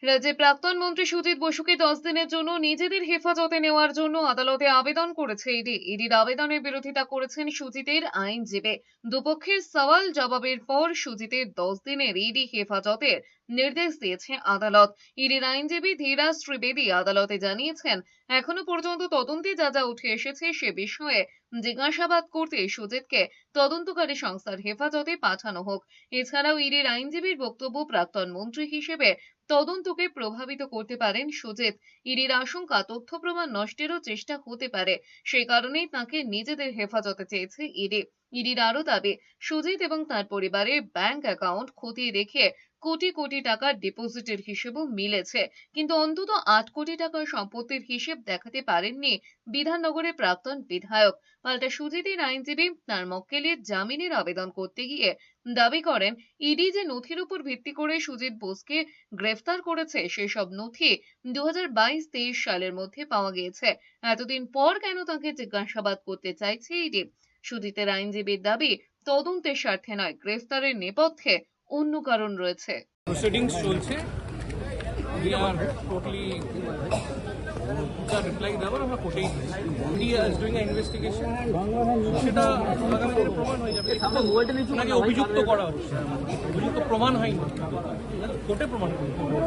রাজ্যের প্রাক্তন মন্ত্রী সুজিত বসুকে 10 দিনের জন্য নিজেদের হেফাজতে নেওয়ার জন্য আদালতে আবেদন করেছে ইডি। ইডির আবেদনের বিরোধিতা করেছেন সুজিতের আইনজীবী। দুপক্ষের সওয়াল জবাবের পর সুজিতের 10 দিনের ইডি হেফাজতের নির্দেশ দিয়েছে আদালত। ইডির আইনজীবী ধীরাজ ত্রিবেদী আদালতে জানিয়েছেন, এখনো পর্যন্ত তদন্তে যা যা উঠে এসেছে সে বিষয়ে জিজ্ঞাসাবাদ করতে সুজিতকে তদন্তকারী সংস্থার হেফাজতে পাঠানো হোক। এছাড়াও ইডির আইনজীবীর বক্তব্য, প্রাক্তন মন্ত্রী হিসেবে তদন্তকে প্রভাবিত করতে পারেন সুজিত। ইডির আশঙ্কা তথ্য প্রমাণ নষ্টেরও চেষ্টা হতে পারে, সেই কারণেই তাকে নিজেদের হেফাজতে চেয়েছে ইডি। ইডির আরও দাবি, সুজিত এবং তার পরিবারের ব্যাংক অ্যাকাউন্ট খতিয়ে দেখে কোটি কোটি টাকার ডিপোজিটের হিসেবও মিলেছে, কিন্তু অন্তত 8 কোটি টাকার সম্পত্তির হিসেব দেখাতে পারেননি বিধাননগরের প্রাক্তন বিধায়ক। পাল্টা সুজিতের আইনজীবী তার মক্কেলের জামিনের আবেদন করতে গিয়ে দাবি করেন, ইডি যে নথির উপর ভিত্তি করে সুজিত বোসকে গ্রেফতার করেছে সেসব নথি 2022-23 সালের মধ্যে পাওয়া গিয়েছে। এতদিন পর কেন তাকে জিজ্ঞাসাবাদ করতে চাইছে ইডি? সুজিতের আইনজীবীর দাবি, তদন্তের স্বার্থে নয়, গ্রেফতারের নেপথ্যে অন্য কারণ রয়েছে। প্রসিডিংস চলছে। We are totally রিপ্লাই দেওয়ার আমরা কোর্টেই ইন্ডিয়া ইজ ডুইং ইনভেস্টিগেশন, সেটা আগামী দিনে প্রমাণ হয়ে যাবে। ওনাকে অভিযুক্ত করা হচ্ছে, অভিযুক্ত প্রমাণ হয়নি, কোর্টে প্রমাণ করবে।